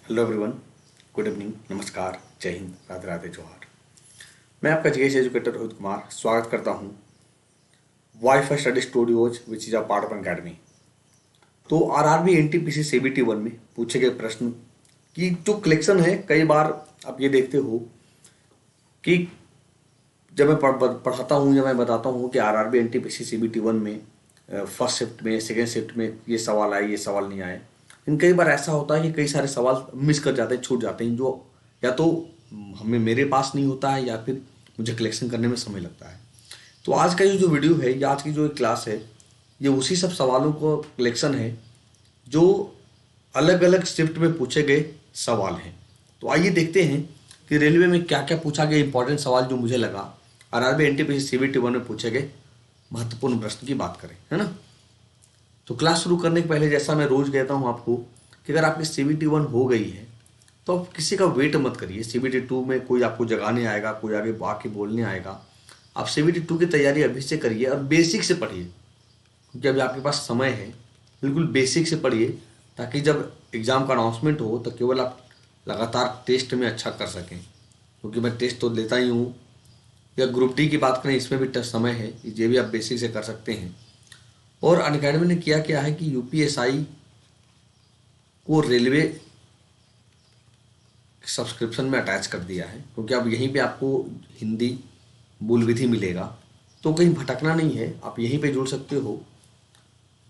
Hello everyone, good evening, नमस्कार, जय हिंद, राधे राधे, जोहार। मैं आपका जीएस एजुकेटर रोहित कुमार स्वागत करता हूं wifi study studios which is a part of academy. तो आरआरबी एनटीपीसी सीबीटी 1 में पूछे गए प्रश्न की जो कलेक्शन है, कई बार आप ये देखते हो कि जब मैं पढ़ाता हूँ या मैं बताता हूँ कि आरआरबी एनटीपीसी सीबीटी 1 में फर्स्ट शिफ्ट में, सेकेंड शिफ्ट में ये सवाल आए, ये सवाल नहीं आए। लेकिन कई बार ऐसा होता है कि कई सारे सवाल मिस कर जाते हैं, छूट जाते हैं, जो या तो हमें मेरे पास नहीं होता है या फिर मुझे कलेक्शन करने में समय लगता है। तो आज का ये जो वीडियो है या आज की जो क्लास है, ये उसी सब सवालों को कलेक्शन है जो अलग अलग शिफ्ट में पूछे गए सवाल हैं। तो आइए देखते हैं कि रेलवे में क्या क्या पूछा गया इंपॉर्टेंट सवाल जो मुझे लगा आरआरबी एनटीपीसी सीबीटी 1 में पूछे गए महत्वपूर्ण प्रश्न की बात करें, है ना। तो क्लास शुरू करने के पहले जैसा मैं रोज कहता हूँ आपको कि अगर आपकी सीबीटी 1 हो गई है तो आप किसी का वेट मत करिए। सीबीटी 2 में कोई आपको जगाने आएगा, कोई आगे आके बोलने आएगा। आप सीबीटी 2 की तैयारी अभी से करिए और बेसिक से पढ़िए, क्योंकि अभी आपके पास समय है। बिल्कुल बेसिक से पढ़िए ताकि जब एग्ज़ाम का अनाउंसमेंट हो तो केवल आप लगातार टेस्ट में अच्छा कर सकें, क्योंकि मैं टेस्ट तो लेता ही हूँ। या ग्रुप डी की बात करें, इसमें भी समय है, ये भी आप बेसिक से कर सकते हैं। और अनअकैडमी ने किया क्या है कि यूपीएसआई को रेलवे सब्सक्रिप्शन में अटैच कर दिया है, क्योंकि अब यहीं पे आपको हिंदी मूल विधि मिलेगा, तो कहीं भटकना नहीं है, आप यहीं पे जुड़ सकते हो।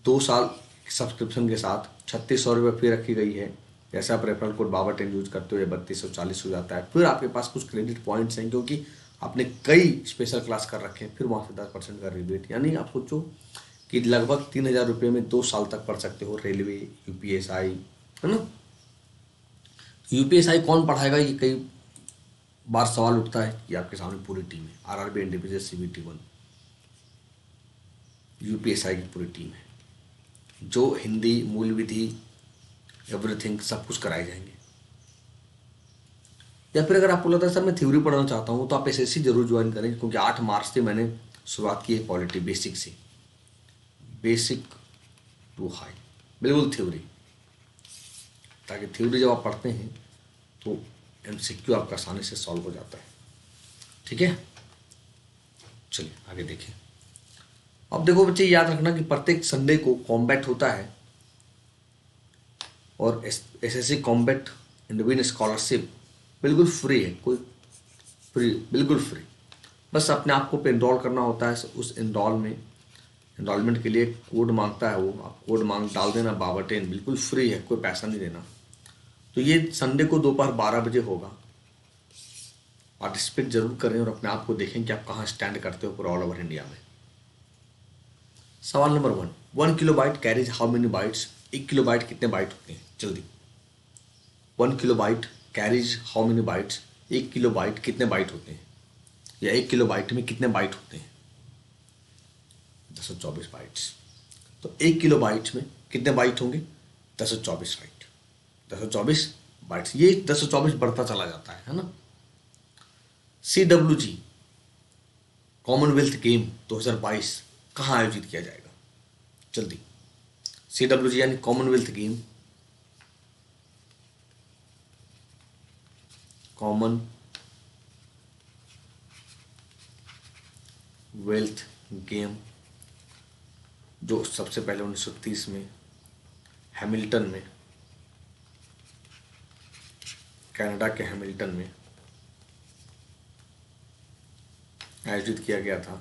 2 साल सब्सक्रिप्शन के साथ 3600 रुपये फी रखी गई है। जैसे आप रेफरल कोड बाबा10 यूज करते हो, 3240 हो जाता है। फिर आपके पास कुछ क्रेडिट पॉइंट्स हैं, क्योंकि आपने कई स्पेशल क्लास कर रखे हैं, फिर वहाँ से 10% का रिबेट, यानी आप सोचो कि लगभग 3000 रुपये में 2 साल तक पढ़ सकते हो रेलवे, यूपीएसआई, है ना। यूपीएसआई कौन पढ़ाएगा, ये कई बार सवाल उठता है कि आपके सामने पूरी टीम है। आरआरबी एनटीपीसी सीबीटी 1 यूपीएसआई की पूरी टीम है, जो हिंदी मूल विधि एवरीथिंग सब कुछ कराए जाएंगे। या फिर अगर आपको लगता है सर मैं थ्योरी पढ़ना चाहता हूँ, तो आप एसएससी जरूर ज्वाइन करें, क्योंकि 8 मार्च से मैंने शुरुआत की है पॉलिटी बेसिक से, बेसिक टू हाई, बिल्कुल थ्योरी, ताकि थ्योरी जब आप पढ़ते हैं तो एमसीक्यू आपका आसानी से सॉल्व हो जाता है। ठीक है, चलिए आगे देखें। अब देखो बच्चे, याद रखना कि प्रत्येक संडे को कॉम्बैट होता है, और एसएससी कॉम्बैट इंडिविजुअल स्कॉलरशिप बिल्कुल फ्री है, कोई फ्री, बिल्कुल फ्री। बस अपने आप को एनरोल करना होता है। उस एनरोलमेंट के लिए कोड मांगता है, वो आप कोड डाल देना, बाबा10, बिल्कुल फ्री है, कोई पैसा नहीं देना। तो ये संडे को दोपहर 12 बजे होगा। पार्टिसिपेट जरूर करें और अपने आप को देखें कि आप कहाँ स्टैंड करते हो पूरा ऑल ओवर इंडिया में। सवाल number 1, 1 kilobyte carries how many bytes. 1 kilobyte कितने बाइट होते हैं, जल्दी। 1 kilobyte carries how many bytes. 1 kilobyte कितने बाइट होते हैं, या 1 किलोबाइट में कितने बाइट होते हैं। 1024 बाइट्स। तो 1 किलोबाइट में कितने बाइट होंगे, 1024 बाइट। 1024 बाइट्स, ये 1024 बढ़ता चला जाता है ना। CWG कॉमनवेल्थ गेम 2022 कहाँ आयोजित किया जाएगा, जल्दी। CWG यानी Commonwealth game, common wealth game, जो सबसे पहले 1930 में हैमिल्टन में, कनाडा के हैमिल्टन में आयोजित किया गया था।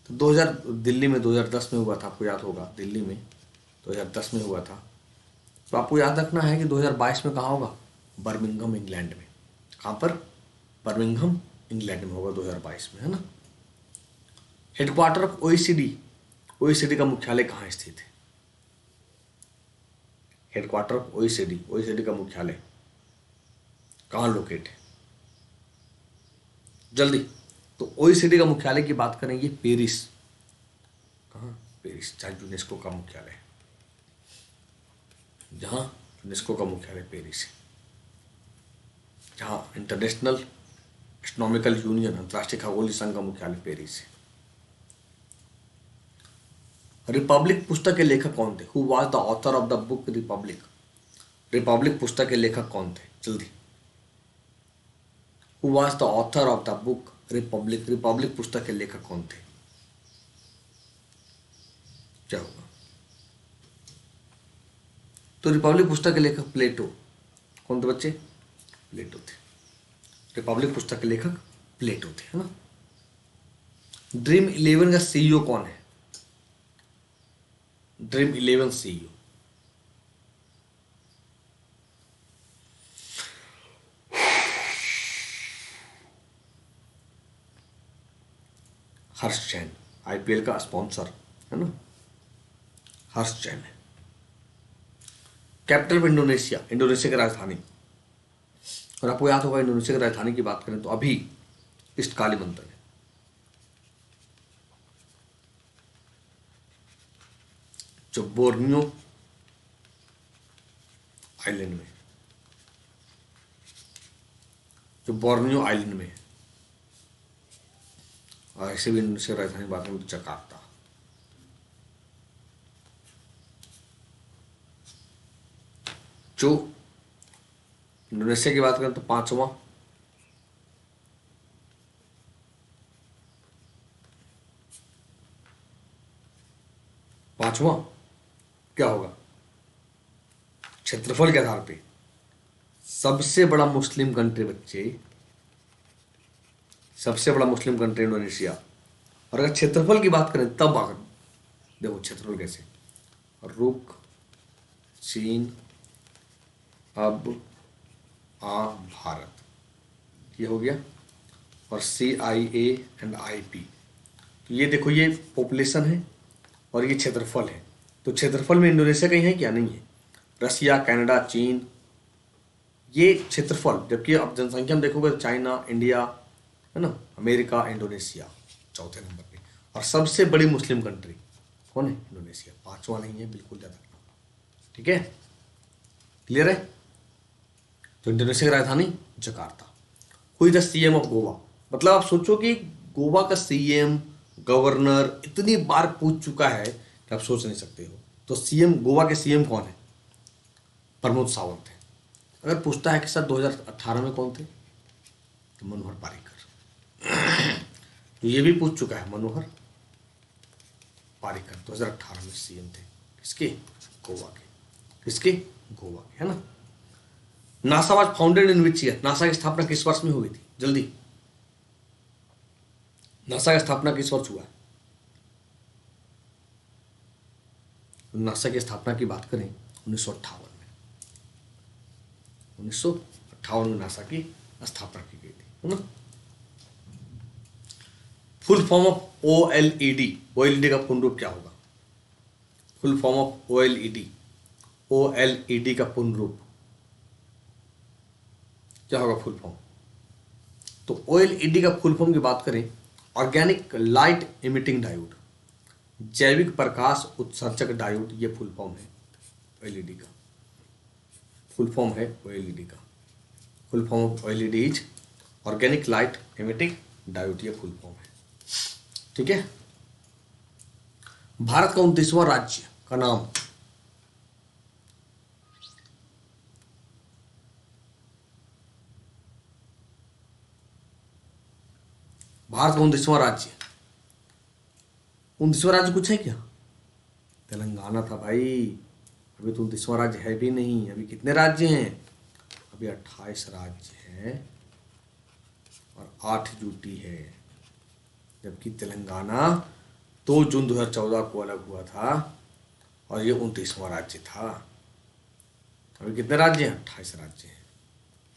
तो 2000 दिल्ली में 2010 में हुआ था, आपको याद होगा, दिल्ली में 2010 में हुआ था। तो आपको याद रखना है कि 2022 में कहाँ होगा, बर्मिंघम इंग्लैंड में। कहाँ पर, बर्मिंघम इंग्लैंड में होगा 2022 में, है ना। हेडक्वार्टर ऑफ ओईसीडी, ओईसीडी का मुख्यालय कहाँ स्थित है। हेडक्वार्टर ऑफ ओईसीडी, ओईसीडी का मुख्यालय कहाँ लोकेट है, जल्दी। तो ओईसीडी का मुख्यालय की बात करें, ये पेरिस, कहाँ, पेरिस, जहाँ यूनेस्को का मुख्यालय है, जहाँ यूनेस्को का मुख्यालय पेरिस है, जहाँ इंटरनेशनल एस्ट्रोनॉमिकल यूनियन, अंतर्राष्ट्रीय खगोलीय संघ का मुख्यालय पेरिस है। रिपब्लिक पुस्तक के लेखक कौन थे, who was the author of the book Republic. Republic पुस्तक के लेखक कौन थे? जल्दी। Who was the author of the book Republic? Republic पुस्तक के लेखक कौन थे? क्या होगा? तो रिपब्लिक पुस्तक के लेखक प्लेटो। कौन थे बच्चे? प्लेटो थे। रिपब्लिक पुस्तक के लेखक प्लेटो थे, है ना। ड्रीम इलेवन का सीईओ कौन है? Dream Eleven CEO. Harsh Jain, IPL का स्पॉन्सर, है ना, हर्ष जैन है। कैपिटल ऑफ इंडोनेशिया, इंडोनेशिया की राजधानी। और आपको याद होगा इंडोनेशिया की राजधानी की बात करें तो अभी ईस्ट कालीमंत्र है। जो बोर्नियो आइलैंड में, जो बोर्नियो आइलैंड में है। और ऐसे भी इंडोनेशिया की राजधानी बात करें तो जकार्ता। जो इंडोनेशिया की बात करें तो पांचवा क्या होगा? क्षेत्रफल के आधार पे सबसे बड़ा मुस्लिम कंट्री बच्चे, सबसे बड़ा मुस्लिम कंट्री इंडोनेशिया। और अगर क्षेत्रफल की बात करें तब अगर देखो क्षेत्रफल कैसे, रुक, चीन, अब, भारत, ये हो गया। और CIA एंड IP, तो ये देखो ये पॉपुलेशन है और ये क्षेत्रफल है। तो क्षेत्रफल में इंडोनेशिया कहीं है क्या? नहीं है। रसिया, कनाडा, चीन, ये क्षेत्रफल। जबकि अब जनसंख्या में देखोगे तो चाइना, इंडिया, है ना, अमेरिका, इंडोनेशिया चौथे नंबर पे। और सबसे बड़ी मुस्लिम कंट्री कौन है? इंडोनेशिया। पांचवा नहीं है, बिल्कुल याद रखना। ठीक है, क्लियर है। तो इंडोनेशिया की राजधानी Jakarta. Who is the CM of Goa? मतलब आप सोचो कि गोवा का CM, गवर्नर इतनी बार पूछ चुका है कि आप सोच नहीं सकते हो। तो गोवा के CM कौन है? प्रमोद सावंत है। अगर पूछता है कि सर 2018 में कौन थे, तो मनोहर पारिकर। तो ये भी पूछ चुका है, मनोहर पारिकर 2018 में CM थे। किसके? गोवा के। किसके? गोवा के, है ना। NASA was founded in which year? NASA की स्थापना किस वर्ष में हुई थी? जल्दी, नासा की स्थापना किस वर्ष हुआ? नासा की स्थापना की बात करें 1958 में। 1958 में नासा की स्थापना की गई थी, है ना। Full form of OLED, OLED का पूर्ण रूप क्या होगा? Full form of OLED, OLED का पूर्ण रूप क्या होगा? Full form. तो OLED का फुल फॉर्म की बात करें, ऑर्गेनिक लाइट इमिटिंग डायोड, जैविक प्रकाश उत्सर्जक डायोड, ये फुल फॉर्म है OLED का। फुल फॉर्म है OLED का। Full form of OLED is organic light emitting diode, ये फुल फॉर्म है। ठीक है। भारत का 29वां राज्य का नाम? भारत का 29वां राज्य, 29वां राज्य कुछ है क्या? तेलंगाना था भाई। अभी तो 29वां राज्य है भी नहीं। अभी कितने राज्य हैं? अभी 28 राज्य हैं और 8 यूटी है। जबकि तेलंगाना 2 जून 2014 को अलग हुआ था और ये 29वां राज्य था। अभी कितने राज्य हैं? 28 राज्य हैं,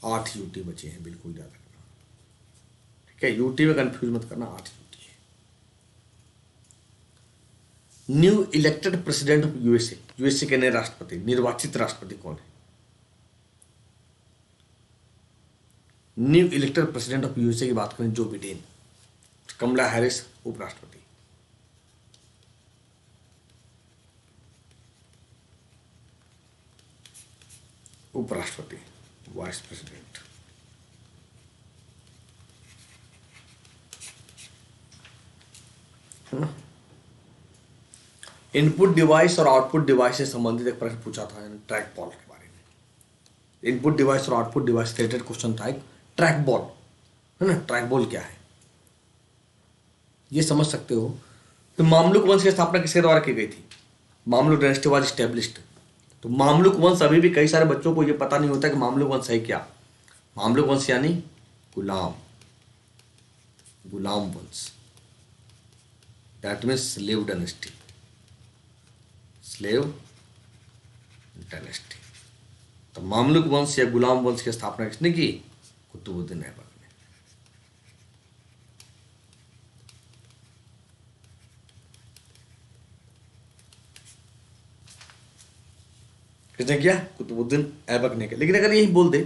8 यूटी बचे हैं, बिल्कुल याद रखना। ठीक है, यूटी में कंफ्यूज मत करना, 8 यूटी है। New elected president of USA, USA के नए राष्ट्रपति, निर्वाचित राष्ट्रपति कौन है? New elected president of USA की बात करें, जो बिडेन। कमला हैरिस उपराष्ट्रपति। उपराष्ट्रपति, वाइस प्रेसिडेंट। है ना। इनपुट डिवाइस और आउटपुट डिवाइस से संबंधित एक प्रश्न पूछा था ट्रैक पॉल के बारे में। इनपुट डिवाइस और आउटपुट डिवाइस रिलेटेड क्वेश्चन था एक। ट्रैक बॉल है ना, ट्रैक बॉल क्या है ये समझ सकते हो। तो मामलुक वंश की स्थापना किसके द्वारा की गई थी? Mamluk dynasty was established. तो मामलुक वंश, अभी भी कई सारे बच्चों को ये पता नहीं होता कि मामलुक वंश है क्या। मामलुक वंश यानी गुलाम, गुलाम वंश, that means slave dynasty, slave dynasty. तो मामलुक वंश या गुलाम वंश की स्थापना किसने की? कुतुबुद्दीन ऐबक ने। किसने किया? कुतुबुद्दीन ऐबक ने किया। लेकिन अगर यही बोल दे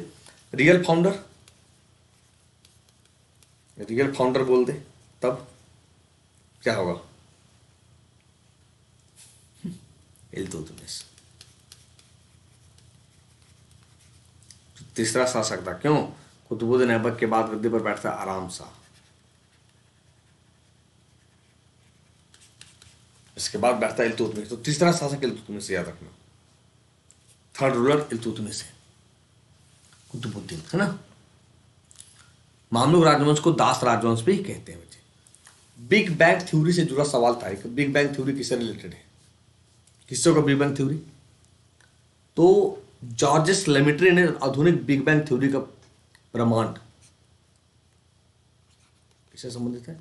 रियल फाउंडर, रियल फाउंडर बोल दे, तब क्या होगा? इल्तुतमिश। तीसरा शासक था। क्यों? कुतुबुद्दीन ऐबक के बाद गद्दी पर बैठता आराम शाह, इसके बाद बैठता इल्तुतमिश। तो तीसरा शासक इल्तुतमिश, याद रखना। थर्ड रूलर इल्तुतमिश है, कुतुबुद्दीन, है ना। मामलुक राजवंश को दास राजवंश भी कहते हैं बच्चे। बिग बैंग थ्योरी से जुड़ा सवाल था एक। बिग बैंग थ्योरी किससे रिलेटेड है? किससे होगा बिग बैंग थ्योरी? तो जॉर्जेस लेमेट्री ने आधुनिक बिग बैंग थ्योरी का ब्रह्मांड किससे संबंधित है?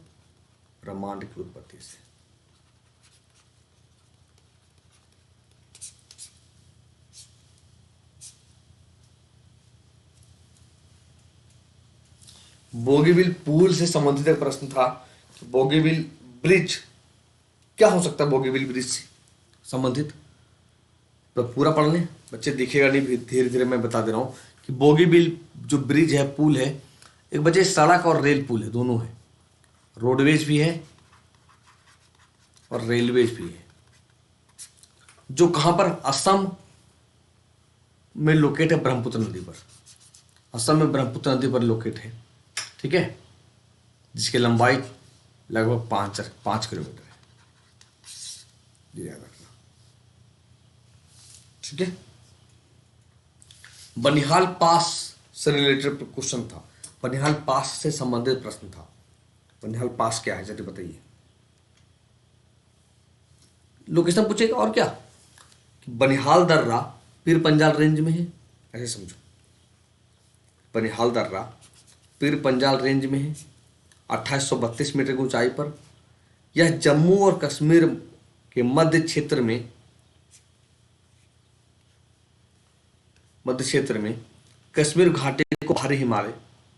ब्रह्मांड की उत्पत्ति से। बोगीबिल पुल से संबंधित एक प्रश्न था कि बोगीबिल ब्रिज क्या हो सकता है? बोगीबिल ब्रिज से संबंधित तो पूरा पढ़ लें बच्चे, दिखेगा नहीं, धीरे धीरे मैं बता दे रहा हूँ कि बोगीबिल जो ब्रिज है, पुल है, एक बच्चे सड़क और रेल पुल है, दोनों है। रोडवेज भी है और रेलवेज भी है। जो कहाँ पर? असम में लोकेट है, ब्रह्मपुत्र नदी पर। असम में ब्रह्मपुत्र नदी पर लोकेट है, ठीक है, जिसकी लंबाई लगभग 5 किलोमीटर है, ये याद रखना, ठीक है। बनिहाल पास से रिलेटेड क्वेश्चन था, बनिहाल पास से संबंधित प्रश्न था। बनिहाल पास क्या है जल्दी बताइए। लोकेशन पूछेगा और क्या? बनिहाल दर्रा पीर पंजाल रेंज में है, ऐसे समझो। बनिहाल दर्रा पीर पंजाल रेंज में है, 2832 मीटर की ऊंचाई पर। यह जम्मू और कश्मीर के मध्य क्षेत्र में कश्मीर घाटी को भारी हिमालय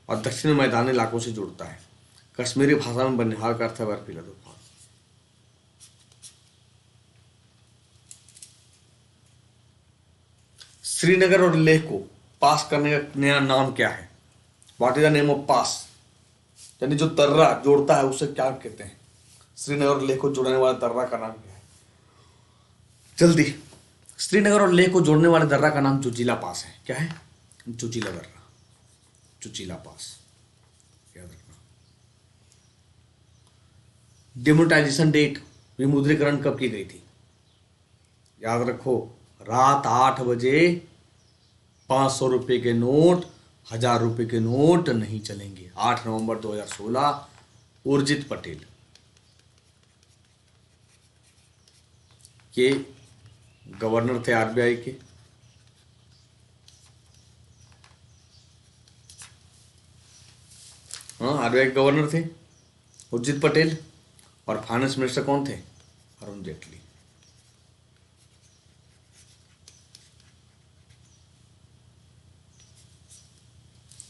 और दक्षिण मैदानी इलाकों से जोड़ता है। कश्मीरी भाषा में बनिहाल का अर्थ है बर्फीला तूफान। श्रीनगर और लेह को पास करने का नया नाम क्या है? What is the name of pass? यानी जो दर्रा जोड़ता है उसे क्या कहते हैं? श्रीनगर और लेह को जोड़ने वाले दर्रा का नाम क्या है? जल्दी। श्रीनगर और लेह को जोड़ने वाले दर्रा का नाम जोजिला पास है। क्या है? जोजिला दर्रा, जोजिला पास, याद रखना। डिमोनेटाइजेशन डेट, विमुद्रीकरण कब की गई थी? याद रखो, रात 8 बजे 500 रुपये के नोट, 1000 रुपये के नोट नहीं चलेंगे। 8 नवंबर 2016, उर्जित पटेल के गवर्नर थे आरबीआई के। हाँ, आरबीआई के गवर्नर थे उर्जित पटेल। और फाइनेंस मिनिस्टर कौन थे? अरुण जेटली।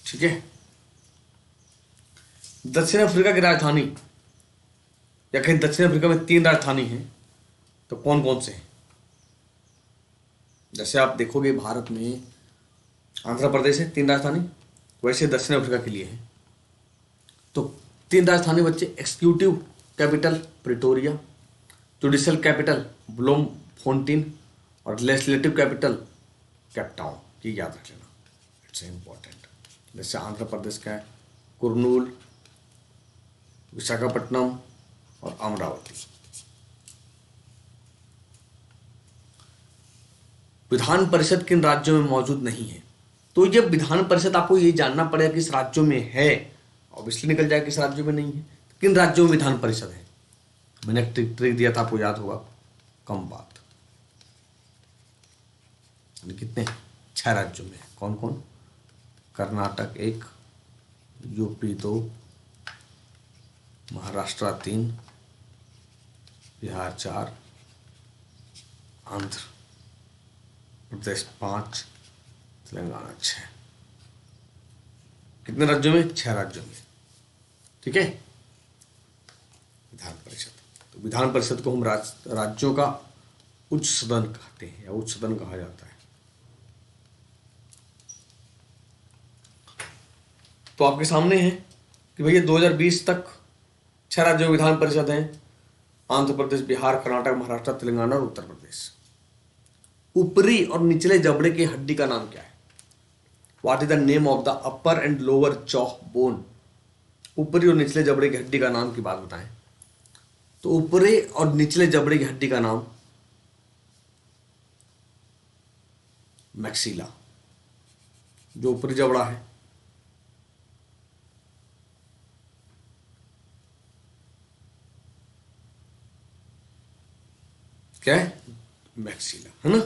ठीक है। दक्षिण अफ्रीका की राजधानी, या कहीं दक्षिण अफ्रीका में 3 राजधानी हैं, तो कौन कौन से हैं? जैसे आप देखोगे भारत में आंध्र प्रदेश है 3 राजधानी, वैसे दक्षिण अफ्रीका के लिए है। तो 3 राजधानी बच्चे, executive capital Pretoria, judicial capital Bloemfontein और लेजिस्लेटिव कैपिटल केपटाउन। ये याद रख लेना, इट्स इंपॉर्टेंट। जैसे आंध्र प्रदेश का है कुर्नूल, विशाखापट्टनम और अमरावती। विधान परिषद किन राज्यों में मौजूद नहीं है? तो जब विधान परिषद, आपको ये जानना पड़ेगा किस राज्यों में है, ऑब्वियसली निकल जाएगा किस राज्यों में नहीं है। किन राज्यों में विधान परिषद है, मैंने एक ट्रिक दिया था आपको, याद होगा, कम बात। कितने, 6 राज्यों में। कौन कौन, कर्नाटक 1, यूपी 2, महाराष्ट्र 3, बिहार 4, आंध्र प्रदेश 5, तेलंगाना 6। कितने राज्यों में, 6 राज्यों में। ठीक है, विधान परिषद। तो विधान परिषद को हम राज्यों का उच्च सदन कहते हैं या उच्च सदन कहा जाता है। तो आपके सामने है कि भैया 2020 तक 6 राज्यों में विधान परिषद हैं, आंध्र प्रदेश, बिहार, कर्नाटक, महाराष्ट्र, तेलंगाना और उत्तर प्रदेश। ऊपरी और निचले जबड़े की हड्डी का नाम क्या है? What is the name of the upper and lower jaw bone? ऊपरी और निचले जबड़े की हड्डी का नाम की बात बताएं। तो ऊपरी और निचले जबड़े की हड्डी का नाम मैक्सिला, जो ऊपरी जबड़ा है। क्या है? मैक्सिला, है ना।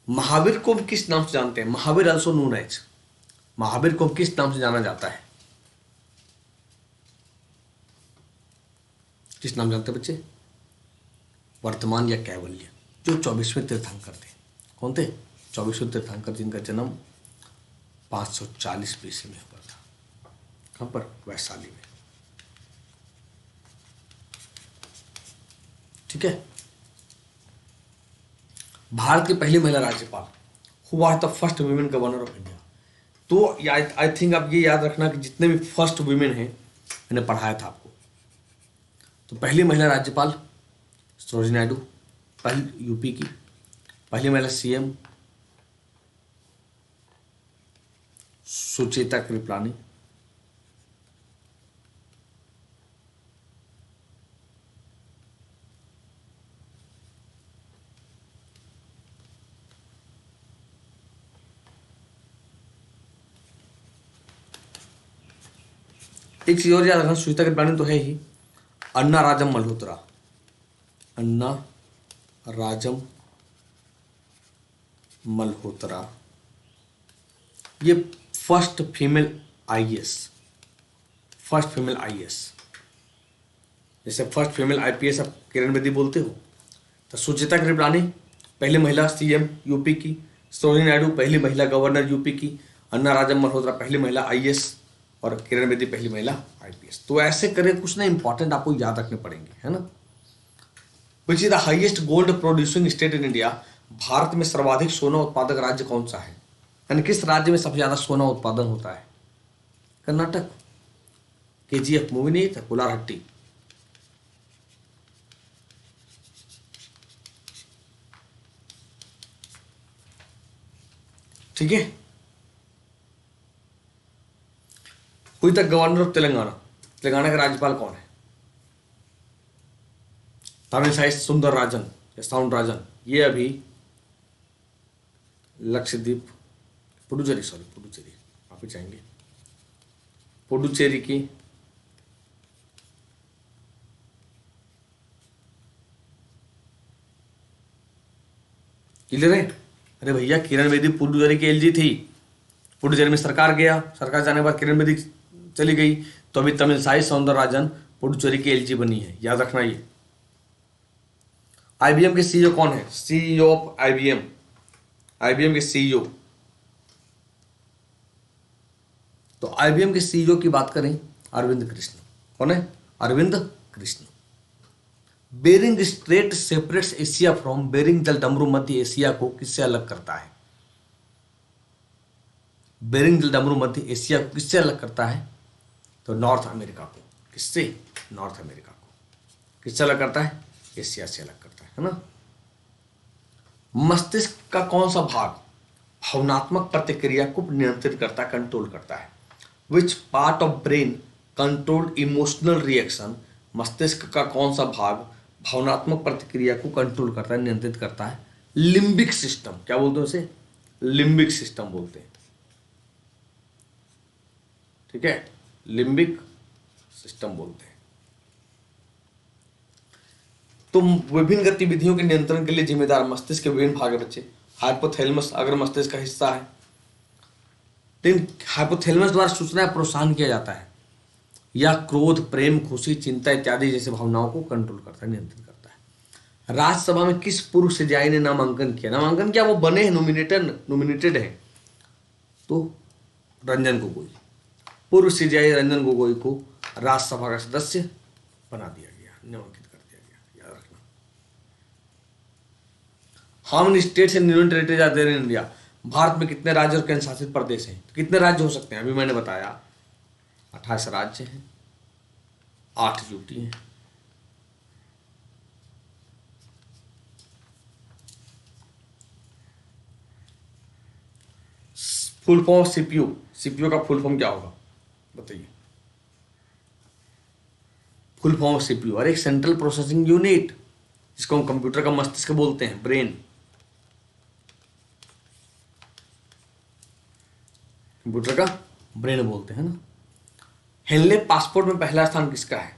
महावीर को हम किस नाम से जानते हैं? Mahavir also known as, Mahavir को किस नाम से जाना जाता है? किस नाम जानते हैं बच्चे? वर्तमान या कैवल्य, जो 24वें तीर्थंकर थे। कौन थे? 24वें तीर्थंकर, जिनका जन्म 540 BC में हुआ था। कहां पर? वैशाली में। ठीक है। भारत की पहली महिला राज्यपाल, who was the first women governor of India? तो आई थिंक आप ये याद रखना कि जितने भी फर्स्ट वुमेन हैं, मैंने पढ़ाया था आपको। तो पहली महिला राज्यपाल सरोजिनी नायडू, पहली यूपी की। पहली महिला CM सुचेता कृपलानी। एक चीज और याद रखना, सुचेता कृपलानी तो है ही, अन्ना राजम मल्होत्रा, अन्ना राजम मल्होत्रा, ये first female IAS, first female IAS। जैसे फर्स्ट फीमेल IPS आप किरण बेदी बोलते हो, तो सुचेता कृपलानी पहली महिला CM यूपी की, सरोजिनी नायडू पहली महिला गवर्नर यूपी की, अन्ना राजम मल्होत्रा पहली महिला IAS और किरण बेदी पहली महिला IPS। तो ऐसे करें कुछ ना इंपॉर्टेंट आपको याद रखने पड़ेंगे, है ना। Which is the highest gold producing state in India? Bharat में सर्वाधिक सोना उत्पादक राज्य कौन सा है? यानी किस राज्य में सबसे ज्यादा सोना उत्पादन होता है? कर्नाटक। KGF मूवी नहीं था, कुलारहट्टी। ठीक है। हुई तक गवर्नर ऑफ तेलंगाना, तेलंगाना का राज्यपाल कौन है? तमिलसाई सुंदर राजन या साउंड राजन। ये अभी लक्षद्वीप, पुडुचेरी, सॉरी पुडुचेरी, आप ही चाहेंगे पुडुचेरी की क्लियर है। अरे भैया, किरण बेदी पुडुचेरी की LG थी, पुडुचेरी में सरकार गया, सरकार जाने के बाद किरण बेदी चली गई, तो अभी तमिलसाई सौंदरराजन पुडुचेरी की LG बनी है, याद रखना। ये IBM के CEO कौन है? CEO ऑफ IBM, IBM के CEO। तो IBM के CEO की बात करें, अरविंद कृष्ण। कौन है? Arvind Krishna. Bering strait separates Asia from Bering जल डमरू मध्य एशिया को किससे अलग करता है? बेरिंग जल डमरू मध्य एशिया को किससे अलग करता है? तो नॉर्थ अमेरिका को। किससे? नॉर्थ अमेरिका को। किससे अलग करता है? एशिया से अलग करता है ना। मस्तिष्क का कौन सा भाग भावनात्मक प्रतिक्रिया को नियंत्रित करता है, कंट्रोल करता है? विच part of brain control emotional reaction? मस्तिष्क का कौन सा भाग भावनात्मक प्रतिक्रिया को कंट्रोल करता है, नियंत्रित करता है? Limbic system. क्या बोलते हैं उसे? लिम्बिक सिस्टम बोलते हैं। ठीक है, लिम्बिक सिस्टम बोलते हैं। तो विभिन्न गतिविधियों के नियंत्रण के लिए जिम्मेदार मस्तिष्क के विभिन्न भाग है बच्चे। हाइपोथैलेमस अगर मस्तिष्क का हिस्सा है, लेकिन हाइपोथैलेमस द्वारा सूचना प्रोत्साहन किया जाता है या क्रोध, प्रेम, खुशी, चिंता इत्यादि जैसे भावनाओं को कंट्रोल करता है, नियंत्रित करता है। राज्यसभा में किस पूर्व सिंधियाई ने नामांकन किया? नामांकन क्या, वो बने हैं, नॉमिनेटेड है। तो रंजन गोगोई, पूर्व सिंधियाई रंजन गोगोई को राज्यसभा का सदस्य बना दिया गया, नामांकित कर दिया गया, याद रखना। How many states and union territories are there in India? Bharat में कितने राज्य और केंद्र शासित प्रदेश हैं? कितने राज्य हो सकते हैं? अभी मैंने बताया 28 राज्य हैं, 8 यूटी हैं। फुल फॉर्म सीपीयू, सीपीयू का फुल फॉर्म क्या होगा बताइए? फुल फॉर्म सीपीयू और एक सेंट्रल प्रोसेसिंग यूनिट, जिसको हम कंप्यूटर का मस्तिष्क बोलते हैं, ब्रेन। कंप्यूटर का ब्रेन बोलते हैं ना। हेनले पासपोर्ट में पहला स्थान किसका है?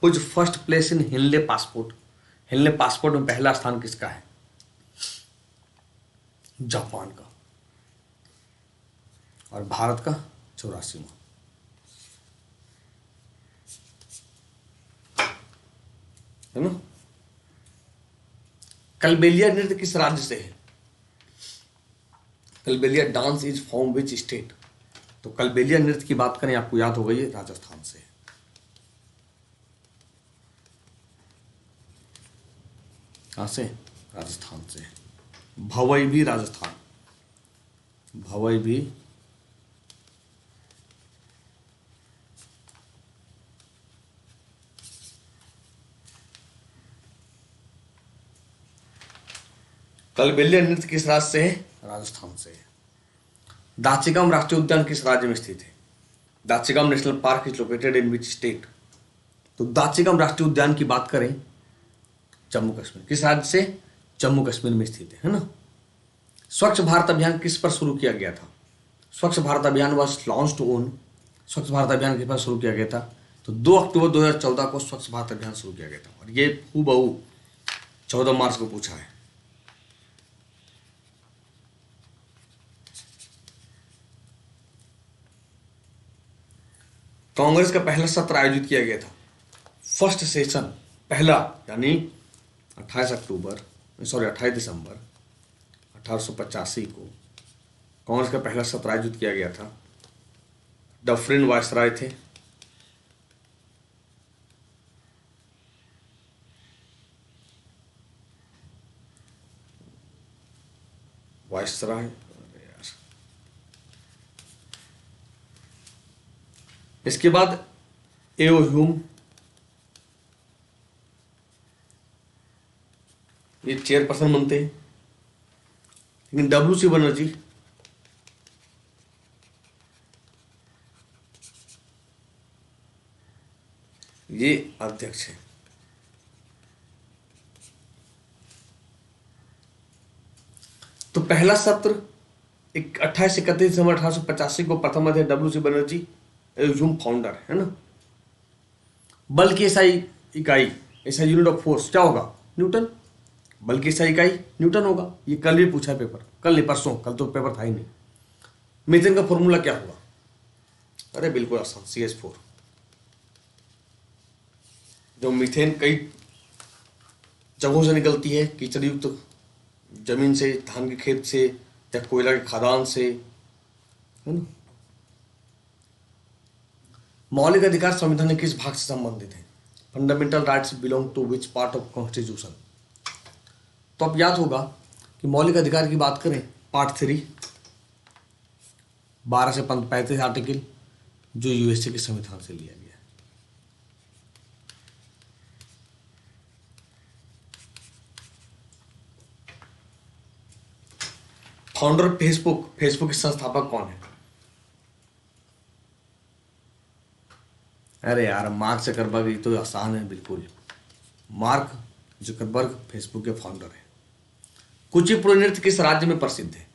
कुछ first place in Henley passport. Henley passport में पहला स्थान किसका है? जापान का। और भारत का 84वां। है ना। कलबेलिया नृत्य किस राज्य से है? Kalbelia dance is from which state? तो कलबेलिया नृत्य की बात करें, आपको याद होगा ये राजस्थान से है। कहां से? राजस्थान से। भवई भी राजस्थान, भवई भी कलबेलिया नृत्य किस राज्य से है? राजस्थान से है। दाचिगाम राष्ट्रीय उद्यान किस राज्य में स्थित है? Dachigam national park is located in which state? तो दाचिगाम राष्ट्रीय उद्यान की बात करें, जम्मू कश्मीर। किस राज्य से? जम्मू कश्मीर में स्थित है ना। स्वच्छ भारत अभियान किस पर शुरू किया गया था? स्वच्छ भारत अभियान वॉज लॉन्च्ड ऑन, स्वच्छ भारत अभियान किस पर शुरू किया गया था? तो 2 अक्टूबर 2014 को स्वच्छ भारत अभियान शुरू किया गया था। और ये हूबहू 14 मार्च को पूछा है। कांग्रेस का पहला सत्र आयोजित किया गया था, फर्स्ट सेशन, पहला, यानी 28 दिसंबर 1885 को कांग्रेस का पहला सत्र आयोजित किया गया था। डफरिन वायसराय थे। वायसराय। इसके बाद एओ ह्यूम, ये चेयरपर्सन बनते हैं। लेकिन डब्ल्यू.सी. बनर्जी ये अध्यक्ष है। तो पहला सत्र 28-31 दिसंबर 1885 को प्रथम अध्यक्ष डब्ल्यू.सी. बनर्जी, ह्यूम फाउंडर, है ना। बल की एसआई इकाई, एसआई यूनिट ऑफ फोर्स क्या होगा? न्यूटन। बल की एसआई इकाई न्यूटन होगा। ये कल भी पूछा है पेपर, कल नहीं परसों, कल तो पेपर था ही नहीं। मीथेन का फॉर्मूला क्या होगा? अरे बिल्कुल आसान, CH4। जो मीथेन कई जगहों से निकलती है, कीचड़ युक्त जमीन से, धान के खेत से या कोयला के खदान से, है ना। मौलिक अधिकार संविधान में किस भाग से संबंधित है? Fundamental rights belong to which part of constitution? तो अब याद होगा कि मौलिक अधिकार की बात करें, पार्ट 3, 12 से 35 आर्टिकल, जो यूएसए के संविधान से लिया गया। फाउंडर फेसबुक, फेसबुक के संस्थापक कौन है? अरे यार, मार्क जकरबर्ग। ये तो आसान है बिल्कुल, मार्क जकरबर्ग फेसबुक के फाउंडर है। कुचिपुड़ी नृत्य किस राज्य में प्रसिद्ध है?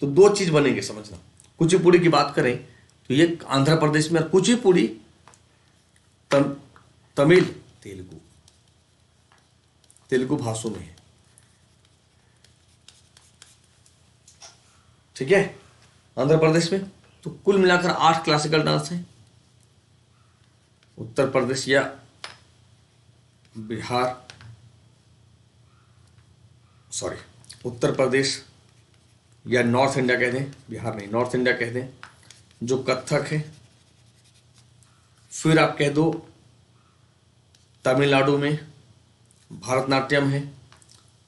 तो दो चीज बनेंगे, समझना। कुचिपुड़ी की बात करें तो ये आंध्र प्रदेश में, और कुचिपुड़ी तमिल तेलुगु भाषाओं में है, ठीक है, आंध्र प्रदेश में। तो कुल मिलाकर 8 क्लासिकल डांस हैं। उत्तर प्रदेश या बिहार, सॉरी, उत्तर प्रदेश या नॉर्थ इंडिया कह दें, बिहार नहीं, नॉर्थ इंडिया कह दें, जो कथक है। फिर आप कह दो तमिलनाडु में भरतनाट्यम है।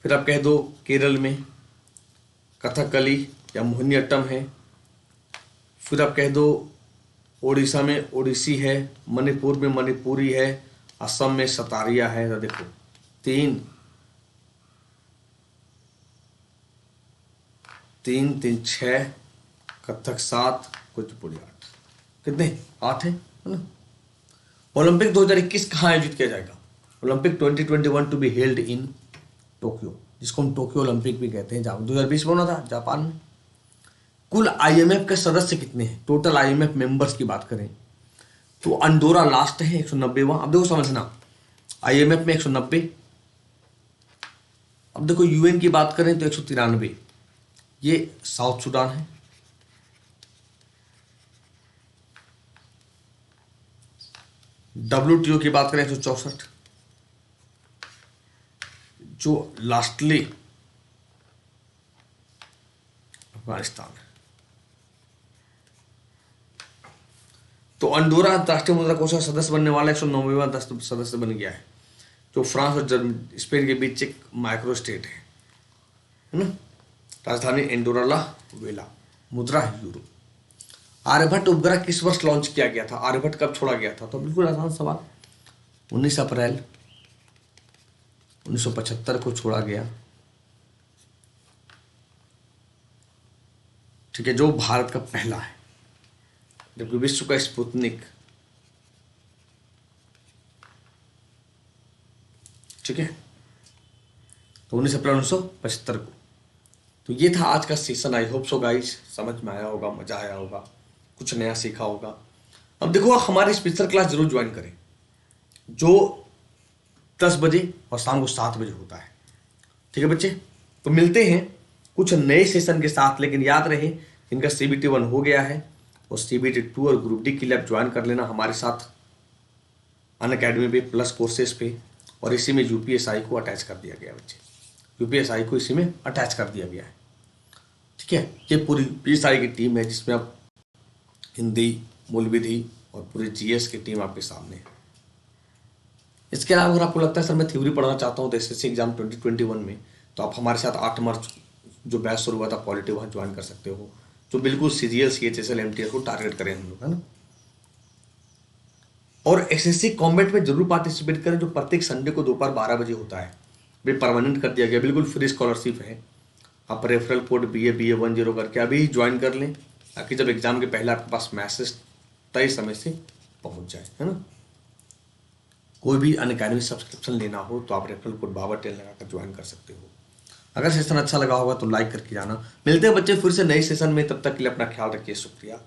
फिर आप कह दो केरल में कथकली या मोहिनीअट्टम है। फिर आप कह दो ओडिशा में ओडिसी है, मणिपुर में मणिपुरी है, असम में सतारिया है। तो देखो 3 3 3 6, कथक 7, कुचिपुड़ी 8, कितने 8 है ना। ओलंपिक 2021 कहाँ आयोजित किया जाएगा? Olympic 2021 to be held in Tokyo, जिसको हम टोक्यो ओलंपिक भी कहते हैं, जहाँ 2020 में होना था जापान में। कुल आईएमएफ के सदस्य कितने हैं? टोटल आईएमएफ मेंबर्स की बात करें तो अंडोरा लास्ट है 190वां। अब देखो समझना, आईएमएफ में 190। अब देखो यूएन की बात करें तो 193, ये साउथ सुडान है। डब्ल्यूटीओ की बात करें 164, जो लास्टली अफगानिस्तान है। तो अंडोरा अंतर्राष्ट्रीय मुद्रा कोष का सदस्य बनने वाला 109वां सदस्य बन गया है, जो फ्रांस और स्पेन के बीच एक माइक्रो स्टेट है ना। राजधानी एंडोरा ला वेला, मुद्रा है यूरो। आर्यभट्ट उपग्रह किस वर्ष लॉन्च किया गया था? आर्यभट्ट कब छोड़ा गया था? तो बिल्कुल आसान सवाल, 19 अप्रैल 1975 को छोड़ा गया, ठीक है, जो भारत का पहला है। जबकि विश्व का स्पुतनिक, ठीक है, तो 19 अप्रैल 1975 को। तो ये था आज का session. I hope so guys समझ में आया होगा, मजा आया होगा, कुछ नया सीखा होगा। अब देखो हमारी स्पेशल क्लास जरूर ज्वाइन करें, जो 10 बजे और शाम को 7 बजे होता है, ठीक है बच्चे। तो मिलते हैं कुछ नए सेशन के साथ, लेकिन याद रहे इनका CBT 1 हो गया है और CBT 2 और ग्रुप डी के लिए आप ज्वाइन कर लेना हमारे साथ अनअकैडमी पे प्लस कोर्सेज पे। और इसी में UPSI को अटैच कर दिया गया बच्चे, UPSI को इसी में अटैच कर दिया गया है, ठीक है। ये पूरी PSI की टीम है जिसमें आप हिंदी, मूल विधि और पूरी GS की टीम आपके सामने है। इसके अलावा अगर आपको लगता है सर मैं थ्योरी पढ़ना चाहता हूँ तो SSC एग्जाम 2021 में, तो आप हमारे साथ 8 मार्च जो बैच शुरू हुआ था पॉलिटी, वहाँ ज्वाइन कर सकते हो, जो बिल्कुल CGL CHSL MTS को टारगेट करें हम लोग, है ना। और SSC कॉम्बैट में जरूर पार्टिसिपेट करें, जो प्रत्येक संडे को दोपहर 12 बजे होता है। भी परमानेंट कर दिया गया, बिल्कुल फ्री स्कॉलरशिप है। आप रेफरल कोड BA10 करके अभी ज्वाइन कर लें, ताकि जब एग्जाम के पहले आपके पास मैसेज तय समय से पहुंच जाए, है ना। कोई भी अनअकैडमी सब्सक्रिप्शन लेना हो तो आप रेफरल कोड BABA10 लगाकर ज्वाइन कर सकते हो। अगर सेशन अच्छा लगा होगा तो लाइक करके जाना। मिलते हैं बच्चे फिर से नए सेशन में, तब तक के लिए अपना ख्याल रखिए, शुक्रिया।